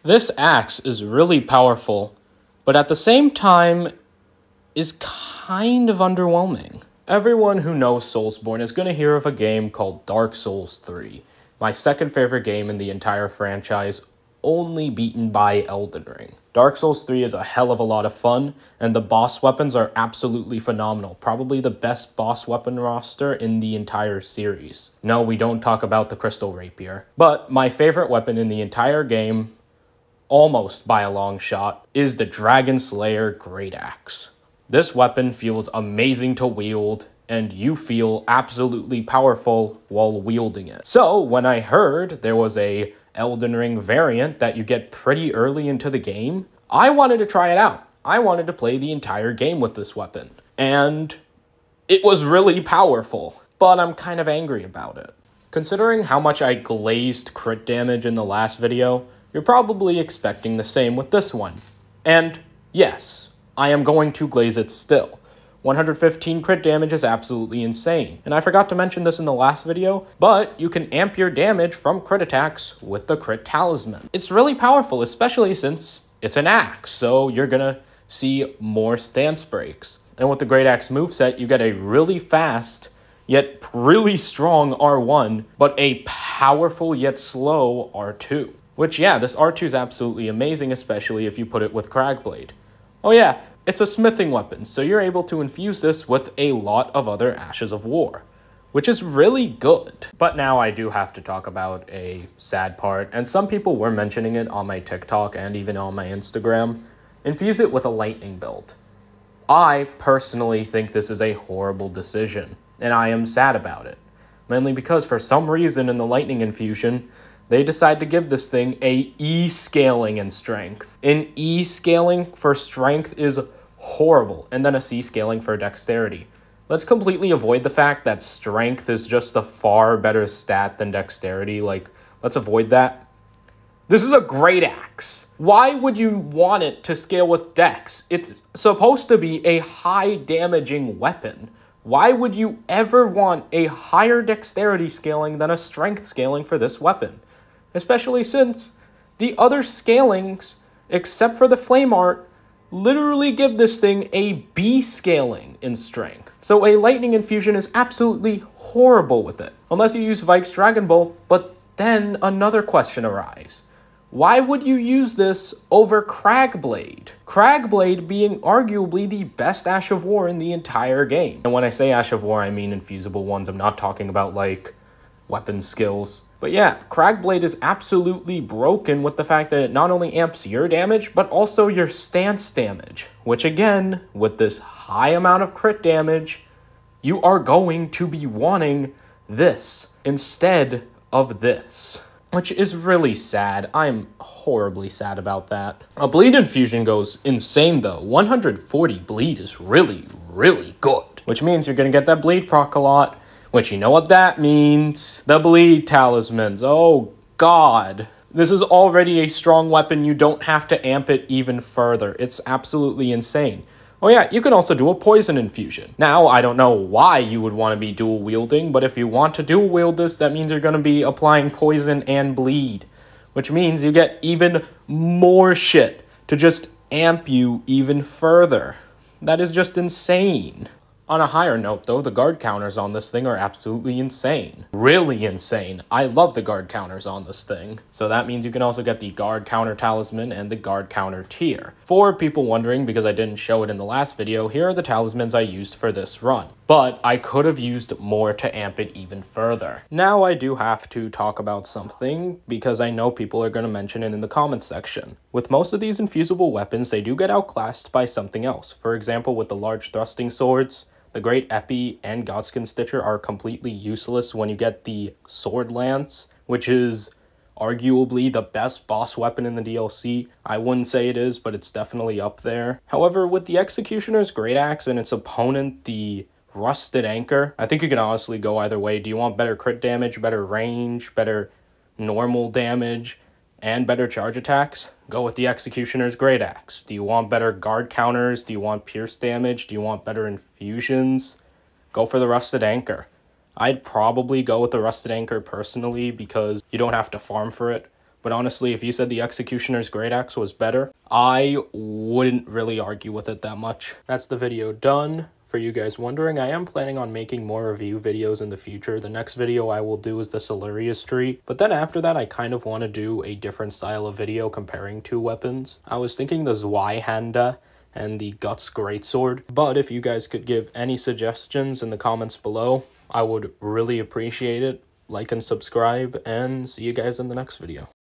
This axe is really powerful, but at the same time is kind of underwhelming. Everyone who knows Soulsborne is going to hear of a game called Dark Souls 3, my second favorite game in the entire franchise, only beaten by Elden Ring. Dark Souls 3 is a hell of a lot of fun, and the boss weapons are absolutely phenomenal, probably the best boss weapon roster in the entire series. No, we don't talk about the Crystal Rapier, but my favorite weapon in the entire game, almost by a long shot, is the Dragon Slayer Greataxe. This weapon feels amazing to wield, and you feel absolutely powerful while wielding it. So, when I heard there was a Elden Ring variant that you get pretty early into the game, I wanted to try it out. I wanted to play the entire game with this weapon. And it was really powerful, but I'm kind of angry about it. Considering how much I glazed crit damage in the last video, you're probably expecting the same with this one. And yes, I am going to glaze it still. 115 crit damage is absolutely insane. And I forgot to mention this in the last video, but you can amp your damage from Greataxe with the Crit Talisman. It's really powerful, especially since it's an axe, so you're gonna see more stance breaks. And with the Greataxe moveset, you get a really fast, yet really strong R1, but a powerful yet slow R2. Which, yeah, this R2 is absolutely amazing, especially if you put it with Cragblade. Oh yeah, it's a smithing weapon, so you're able to infuse this with a lot of other Ashes of War, which is really good. But now I do have to talk about a sad part, and some people were mentioning it on my TikTok and even on my Instagram. Infuse it with a lightning build. I personally think this is a horrible decision, and I am sad about it. Mainly because for some reason in the lightning infusion, they decide to give this thing a E scaling in strength. An E scaling for strength is horrible, and then a C scaling for dexterity. Let's completely avoid the fact that strength is just a far better stat than dexterity. Like, let's avoid that. This is a Greataxe. Why would you want it to scale with dex? It's supposed to be a high damaging weapon. Why would you ever want a higher dexterity scaling than a strength scaling for this weapon? Especially since the other scalings, except for the flame art, literally give this thing a B scaling in strength. So a lightning infusion is absolutely horrible with it. Unless you use Vike's Dragon Bolt, but then another question arises. Why would you use this over Cragblade? Cragblade being arguably the best Ash of War in the entire game. And when I say Ash of War, I mean infusible ones. I'm not talking about, like, weapon skills. But yeah, Cragblade is absolutely broken with the fact that it not only amps your damage, but also your stance damage. Which again, with this high amount of crit damage, you are going to be wanting this instead of this. Which is really sad. I'm horribly sad about that. A bleed infusion goes insane though. 140 bleed is really, really good. Which means you're gonna get that bleed proc a lot. Which, you know what that means. The bleed talismans. Oh, God. This is already a strong weapon. You don't have to amp it even further. It's absolutely insane. Oh yeah, you can also do a poison infusion. Now, I don't know why you would want to be dual wielding, but if you want to dual wield this, that means you're going to be applying poison and bleed. Which means you get even more shit to just amp you even further. That is just insane. On a higher note, though, the guard counters on this thing are absolutely insane. Really insane. I love the guard counters on this thing. So that means you can also get the guard counter talisman and the guard counter tier. For people wondering, because I didn't show it in the last video, here are the talismans I used for this run. But I could have used more to amp it even further. Now I do have to talk about something, because I know people are going to mention it in the comments section. With most of these infusible weapons, they do get outclassed by something else. For example, with the large thrusting swords, the Great Epi and Godskin Stitcher are completely useless when you get the Sword Lance, which is arguably the best boss weapon in the DLC. I wouldn't say it is, but it's definitely up there. However, with the Executioner's Greataxe and its opponent, the Rusted Anchor, I think you can honestly go either way. Do you want better crit damage, better range, better normal damage, and better charge attacks? Go with the Executioner's Greataxe. Do you want better guard counters? Do you want pierce damage? Do you want better infusions? Go for the Rusted Anchor. I'd probably go with the Rusted Anchor personally because you don't have to farm for it. But honestly, if you said the Executioner's Greataxe was better, I wouldn't really argue with it that much. That's the video done. For you guys wondering, I am planning on making more review videos in the future. The next video I will do is the Solarius tree, but then after that I kind of want to do a different style of video comparing two weapons. I was thinking the Zweihanda and the Guts Greatsword, but if you guys could give any suggestions in the comments below, I would really appreciate it. Like and subscribe, and see you guys in the next video.